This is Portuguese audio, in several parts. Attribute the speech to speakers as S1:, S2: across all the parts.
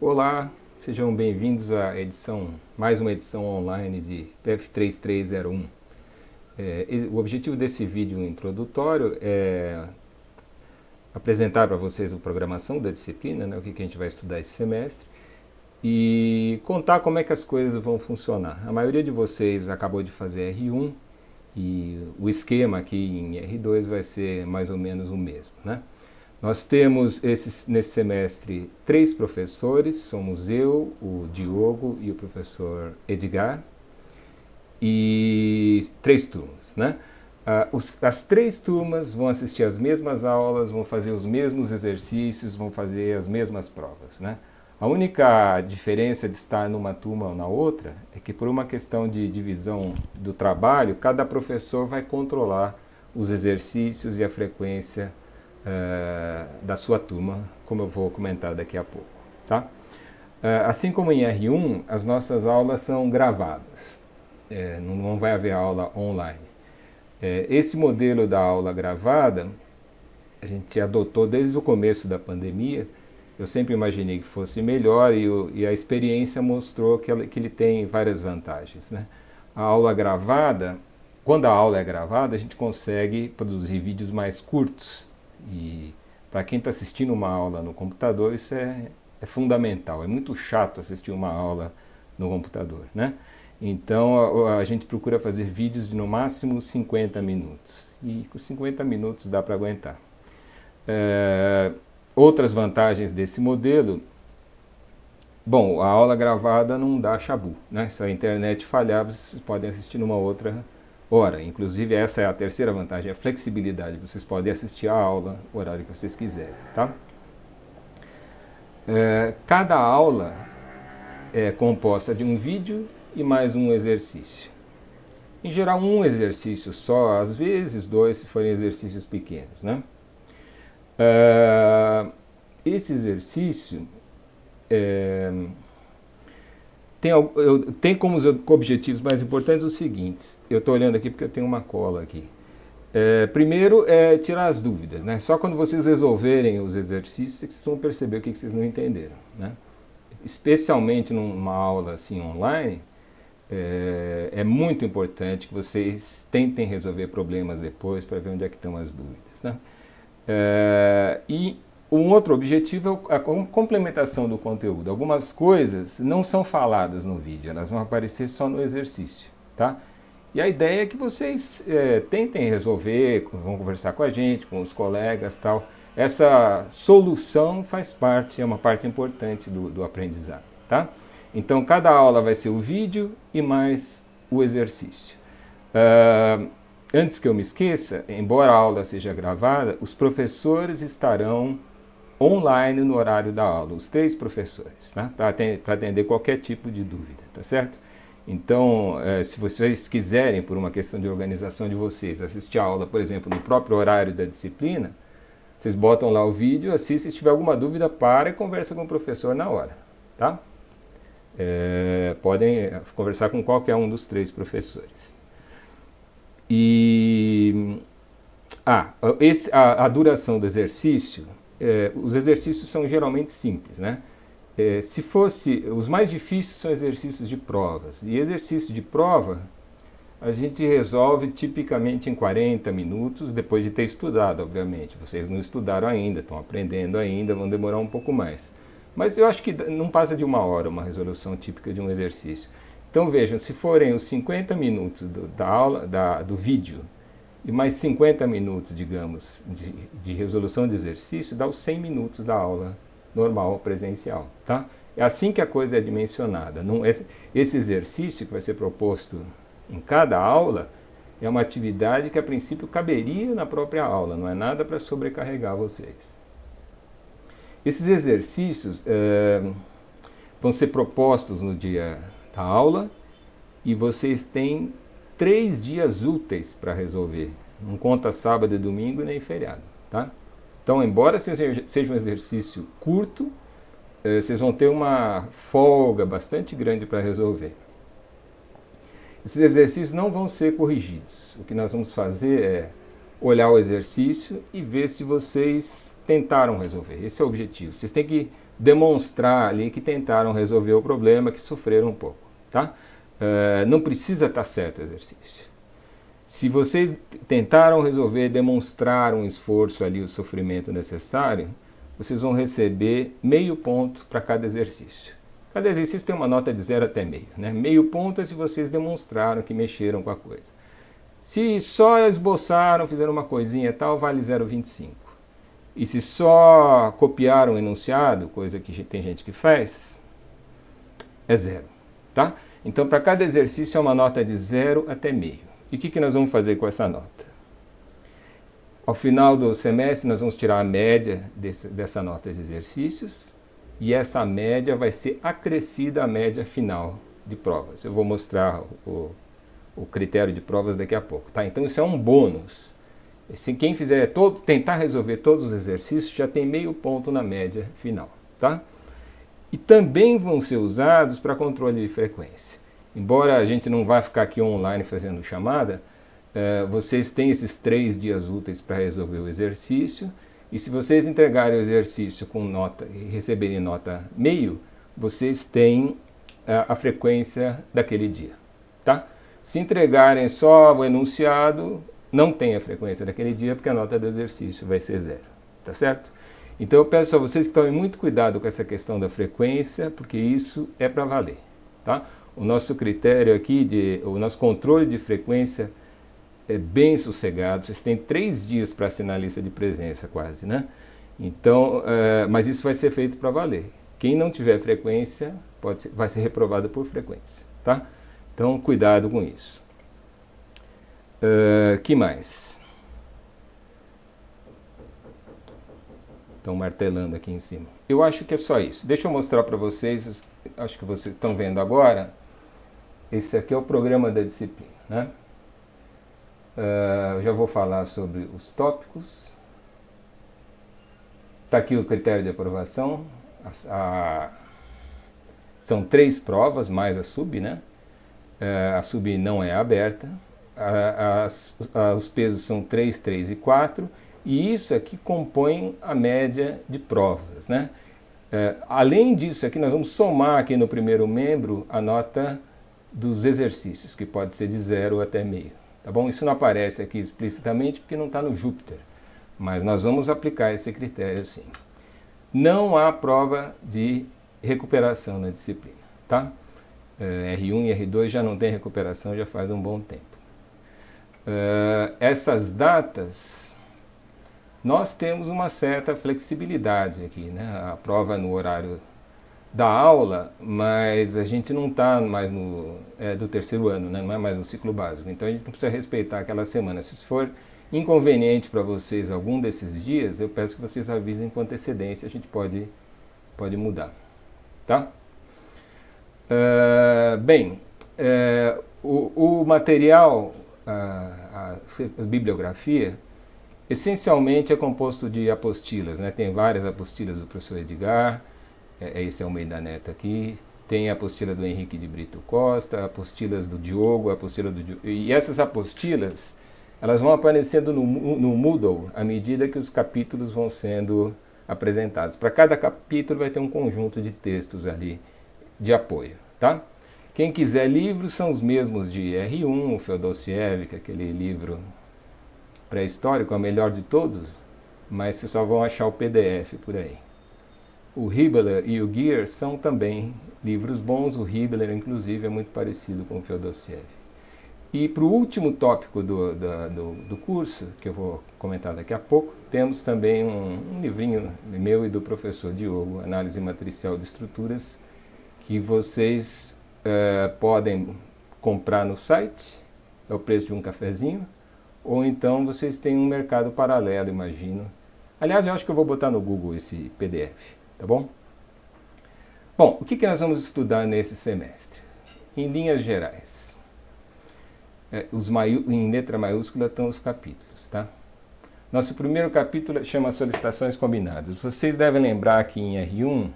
S1: Olá, sejam bem-vindos à mais uma edição online de PF3301. O objetivo desse vídeo introdutório é apresentar para vocês a programação da disciplina, né, o que a gente vai estudar esse semestre, e contar como é que as coisas vão funcionar. A maioria de vocês acabou de fazer R1 e o esquema aqui em R2 vai ser mais ou menos o mesmo, né? Nós temos nesse semestre 3 professores, somos eu, o Diogo e o professor Edgar, e 3 turmas, né? As 3 turmas vão assistir as mesmas aulas, vão fazer os mesmos exercícios, vão fazer as mesmas provas, né? A única diferença de estar numa turma ou na outra é que, por uma questão de divisão do trabalho, cada professor vai controlar os exercícios e a frequência da sua turma, como eu vou comentar daqui a pouco. Tá? Assim como em R1, as nossas aulas são gravadas, não vai haver aula online. Esse modelo da aula gravada a gente adotou desde o começo da pandemia. Eu sempre imaginei que fosse melhor e a experiência mostrou que ele tem várias vantagens, né? A aula gravada, quando a aula é gravada, a gente consegue produzir vídeos mais curtos. E para quem está assistindo uma aula no computador, isso é fundamental. É muito chato assistir uma aula no computador, né? Então a gente procura fazer vídeos de no máximo 50 minutos. E com 50 minutos dá para aguentar. Outras vantagens desse modelo, bom, a aula gravada não dá chabu, né? Se a internet falhar, vocês podem assistir numa outra hora. Inclusive essa é a terceira vantagem, a flexibilidade. Vocês podem assistir a aula no horário que vocês quiserem, tá? Cada aula é composta de um vídeo e mais um exercício. Em geral, um exercício só, às vezes dois, se forem exercícios pequenos, né? Esse exercício tem como objetivos mais importantes os seguintes. Eu estou olhando aqui porque eu tenho uma cola aqui. Primeiro é tirar as dúvidas, né? Só quando vocês resolverem os exercícios é que vocês vão perceber o que vocês não entenderam, né? Especialmente numa aula assim online, é muito importante que vocês tentem resolver problemas depois para ver onde é que estão as dúvidas, né? E um outro objetivo é a complementação do conteúdo. Algumas coisas não são faladas no vídeo, elas vão aparecer só no exercício, tá? E a ideia é que vocês tentem resolver, vão conversar com a gente, com os colegas, tal. Essa solução faz parte, é uma parte importante do aprendizado, tá? Então cada aula vai ser o vídeo e mais o exercício. Antes que eu me esqueça, embora a aula seja gravada, os professores estarão online no horário da aula, os 3 professores, tá? Para atender qualquer tipo de dúvida, tá certo? Então, se vocês quiserem, por uma questão de organização de vocês, assistir a aula, por exemplo, no próprio horário da disciplina, vocês botam lá o vídeo, assistem, se tiver alguma dúvida, para e conversa com o professor na hora, tá? Podem conversar com qualquer um dos 3 professores. A duração do exercício, os exercícios são geralmente simples, né? Se fosse, os mais difíceis são exercícios de provas. E exercício de prova a gente resolve tipicamente em 40 minutos, depois de ter estudado, obviamente. Vocês não estudaram ainda, estão aprendendo ainda, vão demorar um pouco mais. Mas eu acho que não passa de 1 hora uma resolução típica de um exercício. Então vejam, se forem os 50 minutos da aula, do vídeo, e mais 50 minutos, digamos, de resolução de exercício, dá os 100 minutos da aula normal, presencial, tá? É assim que a coisa é dimensionada. Esse exercício que vai ser proposto em cada aula é uma atividade que a princípio caberia na própria aula, não é nada para sobrecarregar vocês. Esses exercícios vão ser propostos no dia da aula e vocês têm 3 dias úteis para resolver. Não conta sábado e domingo nem feriado, tá? Então, embora seja um exercício curto, vocês vão ter uma folga bastante grande para resolver. Esses exercícios não vão ser corrigidos. O que nós vamos fazer é olhar o exercício e ver se vocês tentaram resolver. Esse é o objetivo. Vocês têm que demonstrar ali que tentaram resolver o problema, que sofreram um pouco, tá? Não precisa estar certo o exercício. Se vocês tentaram resolver, demonstrar um esforço ali, o sofrimento necessário, vocês vão receber meio ponto para cada exercício. Cada exercício tem uma nota de 0 até meio, né? Meio ponto é se vocês demonstraram que mexeram com a coisa. Se só esboçaram, fizeram uma coisinha e tal, vale 0,25. E se só copiaram o enunciado, coisa que tem gente que faz, é 0, tá? Então, para cada exercício é uma nota de 0 até meio. E o que nós vamos fazer com essa nota? Ao final do semestre, nós vamos tirar a média dessa nota de exercícios e essa média vai ser acrescida à média final de provas. Eu vou mostrar o critério de provas daqui a pouco, tá? Então, isso é um bônus. Se quem fizer tentar resolver todos os exercícios, já tem meio ponto na média final, tá? E também vão ser usados para controle de frequência. Embora a gente não vá ficar aqui online fazendo chamada, vocês têm esses 3 dias úteis para resolver o exercício, e se vocês entregarem o exercício com nota e receberem nota meio, vocês têm a frequência daquele dia, tá? Se entregarem só o enunciado, não tem a frequência daquele dia, porque a nota do exercício vai ser 0, tá certo? Então eu peço a vocês que tomem muito cuidado com essa questão da frequência, porque isso é para valer, tá? O nosso critério aqui, o nosso controle de frequência é bem sossegado. Vocês têm 3 dias para assinar a lista de presença quase, né? Então, mas isso vai ser feito para valer. Quem não tiver frequência vai ser reprovado por frequência, tá? Então, cuidado com isso. Que mais? Estão martelando aqui em cima. Eu acho que é só isso. Deixa eu mostrar para vocês, acho que vocês estão vendo agora. Esse aqui é o programa da disciplina, né? Eu já vou falar sobre os tópicos. Está aqui o critério de aprovação. São 3 provas, mais a sub, né? A sub não é aberta. Os pesos são 3, 3 e 4. E isso aqui compõe a média de provas, né? Além disso aqui, nós vamos somar aqui no primeiro membro a nota dos exercícios, que pode ser de 0 até meio, tá bom? Isso não aparece aqui explicitamente porque não está no Júpiter, mas nós vamos aplicar esse critério sim. Não há prova de recuperação na disciplina, tá? R1 e R2 já não tem recuperação, já faz um bom tempo. Essas datas, nós temos uma certa flexibilidade aqui, né? A prova no horário da aula, mas a gente não está mais do terceiro ano, né? Não é mais no ciclo básico, então a gente não precisa respeitar aquela semana. Se for inconveniente para vocês algum desses dias, eu peço que vocês avisem com antecedência, a gente pode mudar, tá? O material, a bibliografia, essencialmente é composto de apostilas, né? Tem várias apostilas do professor Edgar, esse é o Almeida Neto aqui, tem a apostila do Henrique de Brito Costa, apostilas do Diogo, e essas apostilas, elas vão aparecendo no Moodle à medida que os capítulos vão sendo apresentados. Para cada capítulo vai ter um conjunto de textos ali de apoio, tá? Quem quiser livros são os mesmos de R1, o Feodossievich, aquele livro pré-histórico, é o melhor de todos, mas vocês só vão achar o PDF por aí. O Hibbeler e o Gear são também livros bons, o Hibbeler, inclusive, é muito parecido com o Feodossievich. E para o último tópico do curso, que eu vou comentar daqui a pouco, temos também um livrinho meu e do professor Diogo, Análise Matricial de Estruturas, que vocês podem comprar no site, é o preço de um cafezinho, ou então vocês têm um mercado paralelo, imagino. Aliás, eu acho que eu vou botar no Google esse PDF, tá bom? Bom, o que nós vamos estudar nesse semestre? Em linhas gerais. Em letra maiúscula estão os capítulos, tá? Nosso primeiro capítulo chama Solicitações Combinadas. Vocês devem lembrar que em R1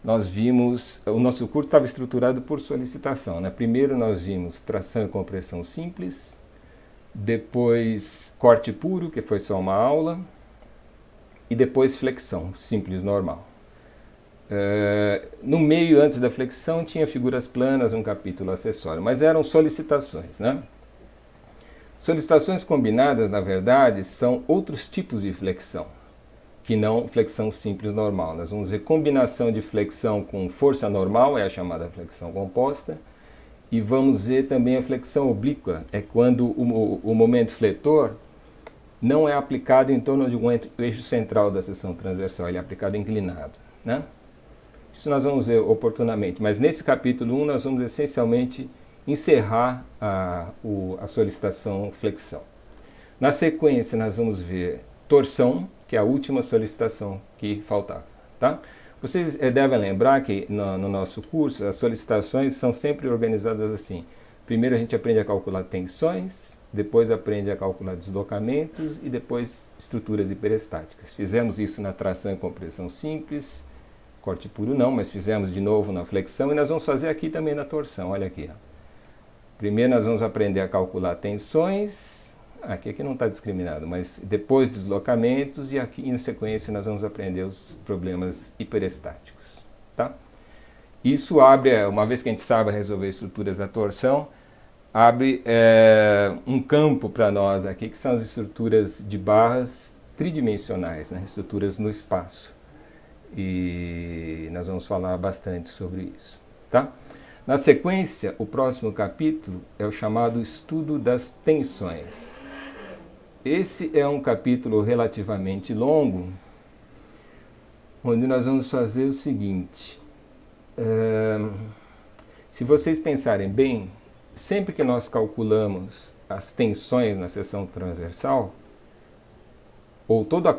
S1: nós vimos, o nosso curso estava estruturado por solicitação, né? Primeiro nós vimos tração e compressão simples, depois corte puro, que foi só uma aula, e depois flexão simples normal. No meio, antes da flexão, tinha figuras planas, um capítulo acessório, mas eram solicitações, né? Solicitações combinadas, na verdade, são outros tipos de flexão, que não flexão simples normal. Nós vamos ver combinação de flexão com força normal, é a chamada flexão composta, e vamos ver também a flexão oblíqua, é quando o momento fletor não é aplicado em torno de um eixo central da seção transversal, ele é aplicado inclinado, né? Isso nós vamos ver oportunamente, mas nesse capítulo 1 nós vamos essencialmente encerrar a solicitação flexão. Na sequência nós vamos ver torção, que é a última solicitação que faltava, tá? Vocês devem lembrar que no nosso curso as solicitações são sempre organizadas assim. Primeiro a gente aprende a calcular tensões, depois aprende a calcular deslocamentos e depois estruturas hiperestáticas. Fizemos isso na tração e compressão simples, corte puro não, mas fizemos de novo na flexão e nós vamos fazer aqui também na torção, olha aqui. Ó. Primeiro nós vamos aprender a calcular tensões, aqui não está discriminado, mas depois deslocamentos e aqui em sequência nós vamos aprender os problemas hiperestáticos. Tá? Isso abre, uma vez que a gente sabe resolver estruturas da torção, abre um campo para nós aqui que são as estruturas de barras tridimensionais, né? Estruturas no espaço. E nós vamos falar bastante sobre isso, tá? Na sequência, o próximo capítulo é o chamado Estudo das Tensões. Esse é um capítulo relativamente longo, onde nós vamos fazer o seguinte. Se vocês pensarem bem, sempre que nós calculamos as tensões na seção transversal, ou todo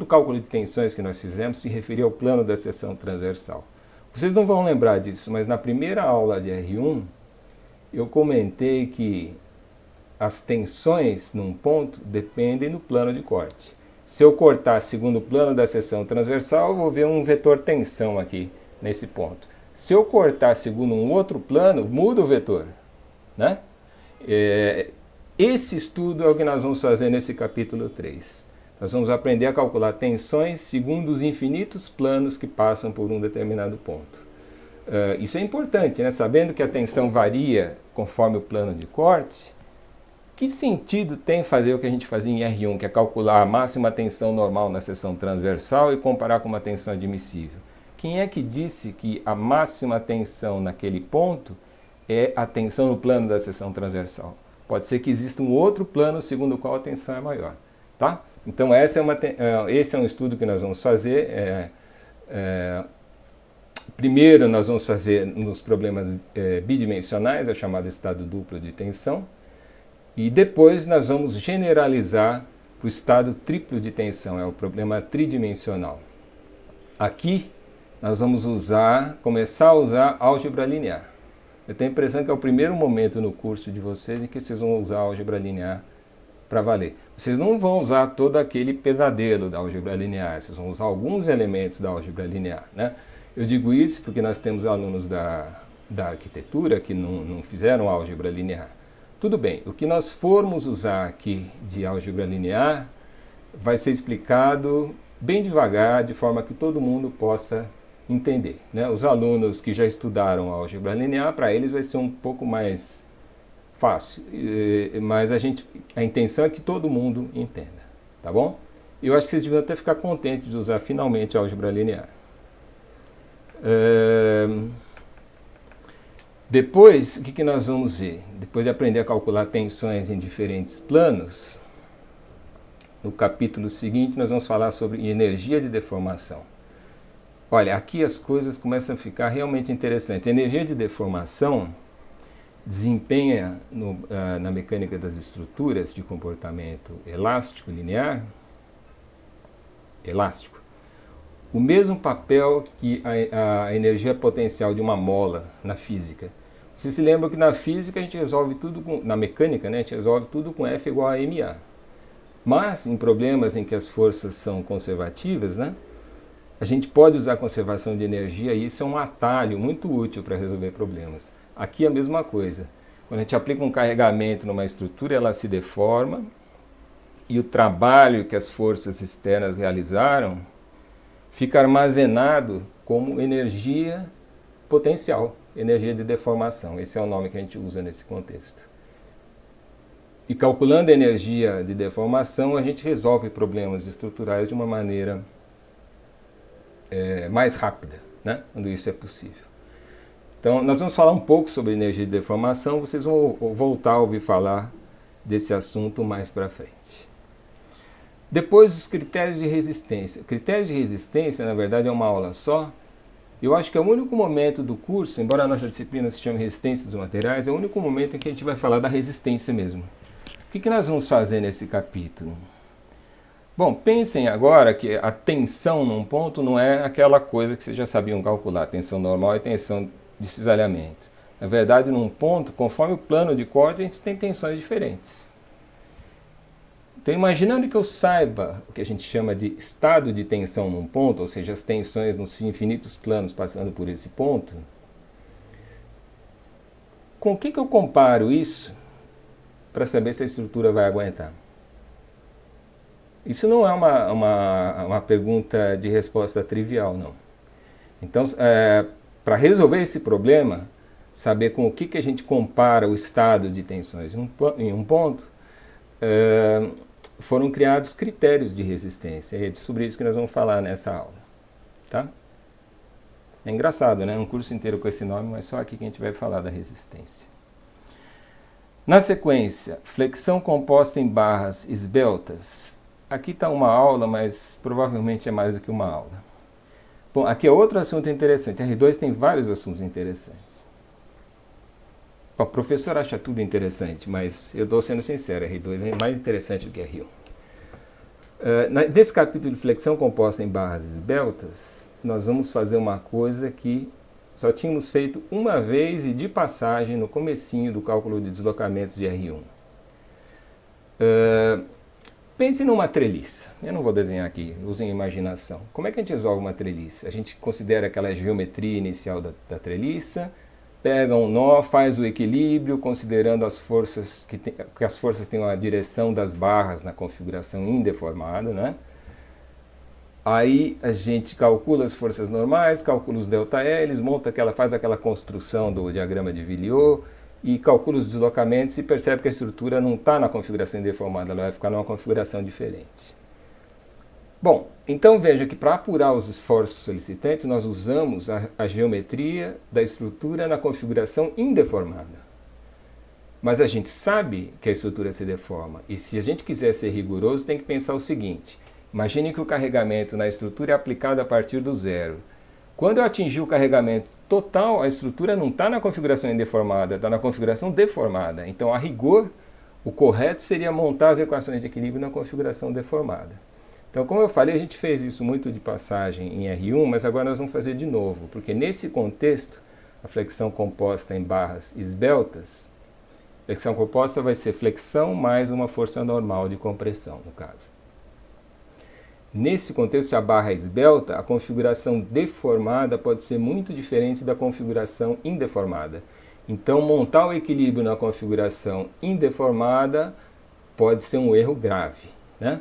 S1: cálculo de tensões que nós fizemos se referia ao plano da seção transversal. Vocês não vão lembrar disso, mas na primeira aula de R1, eu comentei que as tensões num ponto dependem do plano de corte. Se eu cortar segundo o plano da seção transversal, eu vou ver um vetor tensão aqui nesse ponto. Se eu cortar segundo um outro plano, muda o vetor, né? Esse estudo é o que nós vamos fazer nesse capítulo 3. Nós vamos aprender a calcular tensões segundo os infinitos planos que passam por um determinado ponto. Isso é importante, né? Sabendo que a tensão varia conforme o plano de corte, que sentido tem fazer o que a gente fazia em R1, que é calcular a máxima tensão normal na seção transversal e comparar com uma tensão admissível? Quem é que disse que a máxima tensão naquele ponto é a tensão no plano da seção transversal? Pode ser que exista um outro plano segundo o qual a tensão é maior, tá? Então esse é um estudo que nós vamos fazer. Primeiro nós vamos fazer nos problemas bidimensionais, a chamada estado duplo de tensão, e depois nós vamos generalizar para o estado triplo de tensão, é o problema tridimensional. Aqui nós vamos começar a usar álgebra linear. Eu tenho a impressão que é o primeiro momento no curso de vocês em que vocês vão usar álgebra linear para valer. Vocês não vão usar todo aquele pesadelo da álgebra linear, vocês vão usar alguns elementos da álgebra linear, né? Eu digo isso porque nós temos alunos da arquitetura que não fizeram álgebra linear. Tudo bem, o que nós formos usar aqui de álgebra linear vai ser explicado bem devagar, de forma que todo mundo possa entender, né? Os alunos que já estudaram álgebra linear, para eles vai ser um pouco mais fácil, mas a intenção é que todo mundo entenda, tá bom? Eu acho que vocês deviam até ficar contentes de usar finalmente a álgebra linear. Depois, o que nós vamos ver? Depois de aprender a calcular tensões em diferentes planos, no capítulo seguinte nós vamos falar sobre energia de deformação. Olha, aqui as coisas começam a ficar realmente interessantes. A energia de deformação desempenha na mecânica das estruturas de comportamento elástico, linear, o mesmo papel que a energia potencial de uma mola na física. Vocês se lembram que na física a gente resolve tudo, na mecânica, né, a gente resolve tudo com F igual a ma. Mas em problemas em que as forças são conservativas, né, a gente pode usar conservação de energia e isso é um atalho muito útil para resolver problemas. Aqui é a mesma coisa. Quando a gente aplica um carregamento numa estrutura, ela se deforma e o trabalho que as forças externas realizaram fica armazenado como energia potencial, energia de deformação. Esse é o nome que a gente usa nesse contexto. E calculando a energia de deformação, a gente resolve problemas estruturais de uma maneira mais rápida, né? Quando isso é possível. Então, nós vamos falar um pouco sobre energia de deformação, vocês vão voltar a ouvir falar desse assunto mais para frente. Depois, os critérios de resistência. Critérios de resistência, na verdade, é uma aula só. Eu acho que é o único momento do curso, embora a nossa disciplina se chame Resistência dos Materiais, é o único momento em que a gente vai falar da resistência mesmo. O que nós vamos fazer nesse capítulo? Bom, pensem agora que a tensão num ponto não é aquela coisa que vocês já sabiam calcular, tensão normal e tensão de cisalhamento. Na verdade, num ponto, conforme o plano de corte, a gente tem tensões diferentes. Então, imaginando que eu saiba o que a gente chama de estado de tensão num ponto, ou seja, as tensões nos infinitos planos passando por esse ponto, com o que eu comparo isso para saber se a estrutura vai aguentar? Isso não é uma pergunta de resposta trivial, não. Então, para resolver esse problema, saber com o que a gente compara o estado de tensões em um ponto, foram criados critérios de resistência. E é sobre isso que nós vamos falar nessa aula. Tá? É engraçado, né? Um curso inteiro com esse nome, mas só aqui que a gente vai falar da resistência. Na sequência, flexão composta em barras esbeltas. Aqui está uma aula, mas provavelmente é mais do que uma aula. Bom, aqui é outro assunto interessante. A R2 tem vários assuntos interessantes. O professor acha tudo interessante, mas eu estou sendo sincero, a R2 é mais interessante do que a R1. Nesse capítulo de flexão composta em barras esbeltas, nós vamos fazer uma coisa que só tínhamos feito uma vez e de passagem no comecinho do cálculo de deslocamentos de R1. Pense numa treliça. Eu não vou desenhar aqui, usem imaginação. Como é que a gente resolve uma treliça? A gente considera aquela geometria inicial da treliça, pega um nó, faz o equilíbrio, considerando as forças que as forças têm a direção das barras na configuração indeformada, né? Aí a gente calcula as forças normais, calcula os ΔL, faz aquela construção do diagrama de Villiot e calcula os deslocamentos e percebe que a estrutura não está na configuração indeformada, ela vai ficar numa configuração diferente. Bom, então veja que para apurar os esforços solicitantes, nós usamos a geometria da estrutura na configuração indeformada. Mas a gente sabe que a estrutura se deforma, e se a gente quiser ser rigoroso, tem que pensar o seguinte: imagine que o carregamento na estrutura é aplicado a partir do zero. Quando eu atingir o carregamento total, a estrutura não está na configuração indeformada, está na configuração deformada. Então, a rigor, o correto seria montar as equações de equilíbrio na configuração deformada. Então, como eu falei, a gente fez isso muito de passagem em R1, mas agora nós vamos fazer de novo, porque nesse contexto, a flexão composta em barras esbeltas, flexão composta vai ser flexão mais uma força normal de compressão, no caso. Nesse contexto, se a barra é esbelta, a configuração deformada pode ser muito diferente da configuração indeformada. Então, montar o equilíbrio na configuração indeformada pode ser um erro grave, né?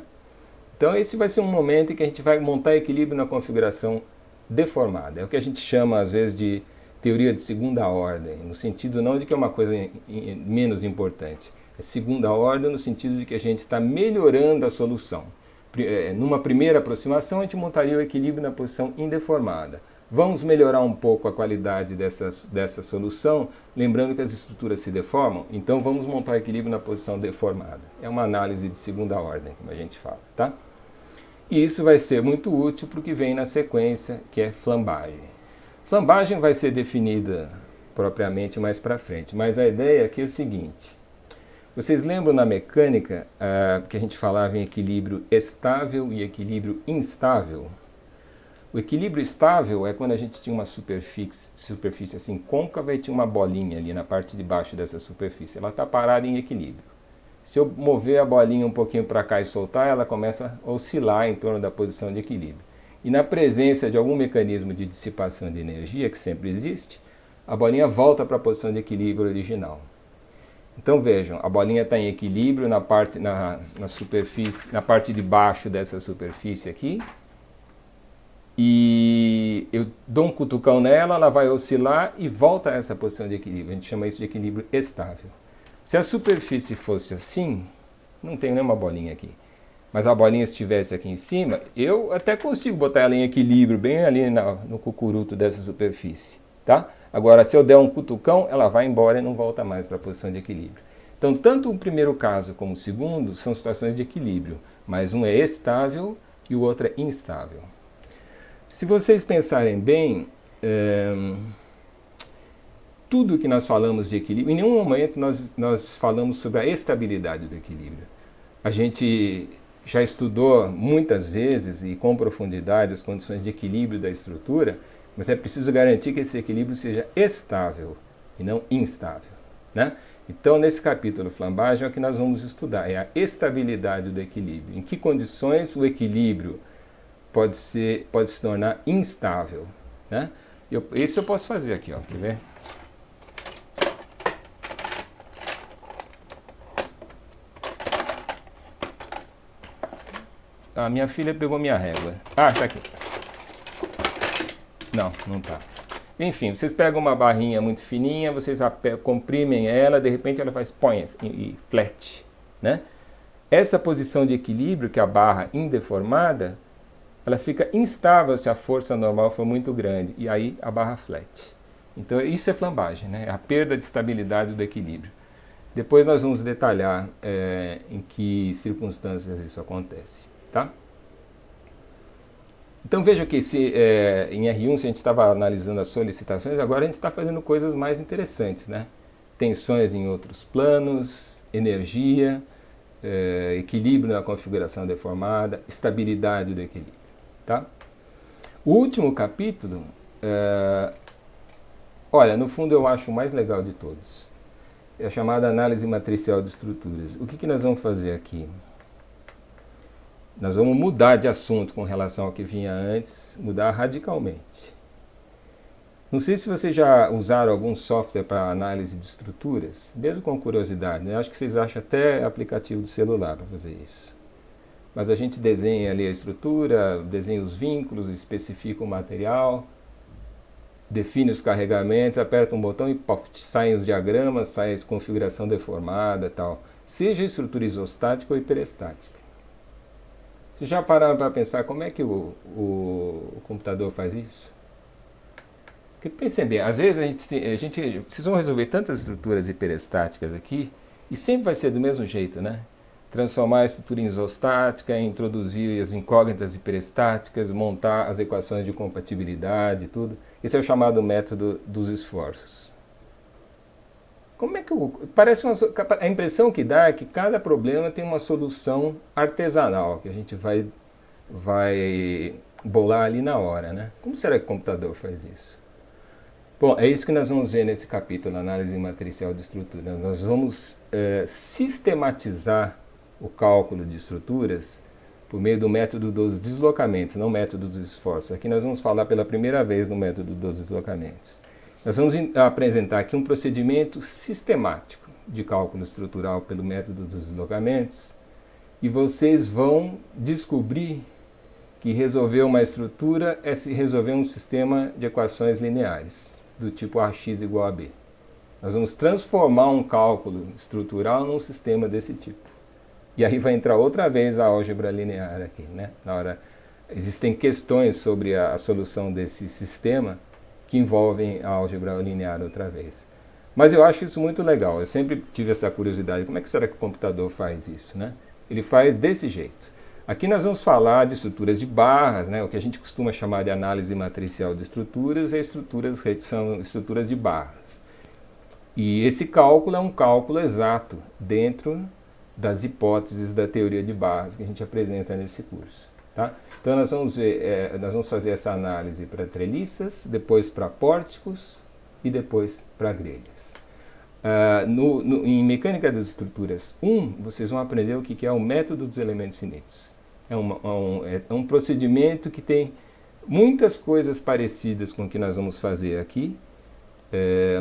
S1: Então, esse vai ser um momento em que a gente vai montar equilíbrio na configuração deformada. É o que a gente chama, às vezes, de teoria de segunda ordem, no sentido não de que é uma coisa menos importante. É segunda ordem no sentido de que a gente está melhorando a solução. Numa primeira aproximação, a gente montaria o equilíbrio na posição indeformada. Vamos melhorar um pouco a qualidade dessa solução, lembrando que as estruturas se deformam, então vamos montar o equilíbrio na posição deformada. É uma análise de segunda ordem, como a gente fala, tá? E isso vai ser muito útil para o que vem na sequência, que é flambagem. Flambagem vai ser definida propriamente mais para frente, mas a ideia aqui é o seguinte: vocês lembram na mecânica que a gente falava em equilíbrio estável e equilíbrio instável? O equilíbrio estável é quando a gente tinha uma superfície assim côncava e tinha uma bolinha ali na parte de baixo dessa superfície. Ela está parada em equilíbrio. Se eu mover a bolinha um pouquinho para cá e soltar, ela começa a oscilar em torno da posição de equilíbrio. E na presença de algum mecanismo de dissipação de energia, que sempre existe, a bolinha volta para a posição de equilíbrio original. Então vejam, a bolinha está em equilíbrio na superfície, na parte de baixo dessa superfície aqui. e eu dou um cutucão nela, ela vai oscilar e volta a essa posição de equilíbrio. A gente chama isso de equilíbrio estável. Se a superfície fosse assim, não tem nenhuma bolinha aqui, mas a bolinha estivesse aqui em cima, eu até consigo botar ela em equilíbrio, bem ali no cucuruto dessa superfície, tá? Agora, se eu der um cutucão, ela vai embora e não volta mais para a posição de equilíbrio. Então, tanto o primeiro caso como o segundo são situações de equilíbrio, mas um é estável e o outro é instável. Se vocês pensarem bem, tudo que nós falamos de equilíbrio, em nenhum momento nós falamos sobre a estabilidade do equilíbrio. A gente já estudou muitas vezes e com profundidade as condições de equilíbrio da estrutura, mas é preciso garantir que esse equilíbrio seja estável e não instável, né? Então, nesse capítulo flambagem, é o que nós vamos estudar, é a estabilidade do equilíbrio. Em que condições o equilíbrio pode se tornar instável, né? Isso eu posso fazer aqui, ó, quer ver? A minha filha pegou minha régua. Ah, tá aqui. Não, não tá. Enfim, vocês pegam uma barrinha muito fininha, vocês comprimem ela, de repente ela faz põe e flat, né? Essa posição de equilíbrio, que é a barra indeformada, ela fica instável se a força normal for muito grande, e aí a barra flat. Então isso é flambagem, né? É a perda de estabilidade do equilíbrio. Depois nós vamos detalhar em que circunstâncias isso acontece, tá? Então veja que em R1, se a gente estava analisando as solicitações, agora a gente está fazendo coisas mais interessantes, né? Tensões em outros planos, energia, equilíbrio na configuração deformada, estabilidade do equilíbrio, tá? O último capítulo, olha, no fundo eu acho o mais legal de todos. É a chamada análise matricial de estruturas. O que nós vamos fazer aqui? Nós vamos mudar de assunto com relação ao que vinha antes, mudar radicalmente. Não sei se vocês já usaram algum software para análise de estruturas, mesmo com curiosidade, né? Acho que vocês acham até aplicativo de celular para fazer isso. Mas a gente desenha ali a estrutura, desenha os vínculos, especifica o material, define os carregamentos, aperta um botão e pof, saem os diagramas, sai a configuração deformada e tal. Seja estrutura isostática ou hiperestática. Vocês já pararam para pensar como é que o computador faz isso? Porque pensem bem, às vezes vocês vão resolver tantas estruturas hiperestáticas aqui, e sempre vai ser do mesmo jeito, né? Transformar a estrutura em isostática, introduzir as incógnitas hiperestáticas, montar as equações de compatibilidade e tudo. Esse é o chamado método dos esforços. Como é que parece a impressão que dá é que cada problema tem uma solução artesanal que a gente vai bolar ali na hora, né? Como será que o computador faz isso? Bom, é isso que nós vamos ver nesse capítulo, análise matricial de estrutura. Nós vamos sistematizar o cálculo de estruturas por meio do método dos deslocamentos, não método dos esforços. Aqui nós vamos falar pela primeira vez no método dos deslocamentos. Nós vamos apresentar aqui um procedimento sistemático de cálculo estrutural pelo método dos deslocamentos, e vocês vão descobrir que resolver uma estrutura é resolver um sistema de equações lineares, do tipo AX igual a B. Nós vamos transformar um cálculo estrutural num sistema desse tipo. E aí vai entrar outra vez a álgebra linear aqui, né? Existem questões sobre a solução desse sistema que envolvem a álgebra linear outra vez. Mas eu acho isso muito legal, eu sempre tive essa curiosidade, como é que será que o computador faz isso, né? Ele faz desse jeito. Aqui nós vamos falar de estruturas de barras, né? O que a gente costuma chamar de análise matricial de estruturas, são estruturas de barras. E esse cálculo é um cálculo exato dentro das hipóteses da teoria de barras que a gente apresenta nesse curso. Tá? Então nós vamos fazer essa análise para treliças, depois para pórticos e depois para grelhas. Em mecânica das estruturas 1, vocês vão aprender o que é o método dos elementos finitos. É um procedimento que tem muitas coisas parecidas com o que nós vamos fazer aqui,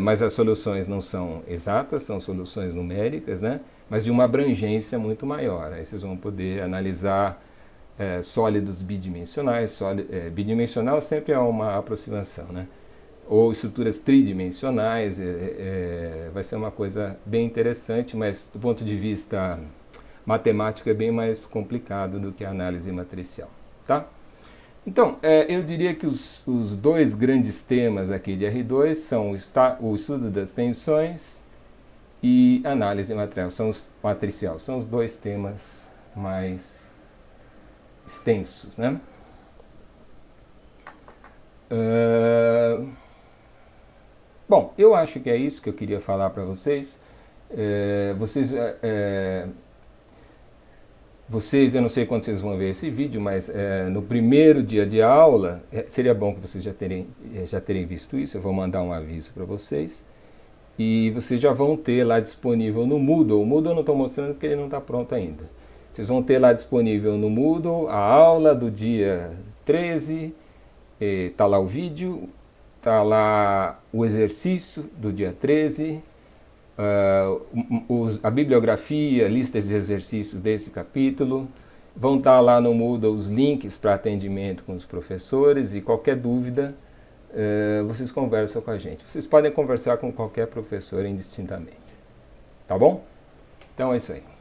S1: mas as soluções não são exatas, são soluções numéricas, né? Mas de uma abrangência muito maior. Aí vocês vão poder analisar sólidos bidimensionais. Bidimensional sempre é uma aproximação, né? Ou estruturas tridimensionais, vai ser uma coisa bem interessante, mas do ponto de vista matemático é bem mais complicado do que a análise matricial, tá? Então, eu diria que os dois grandes temas aqui de R2 são o estudo das tensões e análise matricial. São os dois temas mais extensos, né? Bom, eu acho que é isso que eu queria falar para vocês. Vocês, eu não sei quando vocês vão ver esse vídeo, mas no primeiro dia de aula, seria bom que vocês já terem visto isso, eu vou mandar um aviso para vocês. E vocês já vão ter lá disponível no Moodle. O Moodle eu não estou mostrando porque ele não está pronto ainda. Vocês vão ter lá disponível no Moodle a aula do dia 13, está lá o vídeo, está lá o exercício do dia 13, a bibliografia, listas de exercícios desse capítulo. Vão estar lá no Moodle os links para atendimento com os professores e qualquer dúvida vocês conversam com a gente. Vocês podem conversar com qualquer professor indistintamente. Tá bom? Então é isso aí.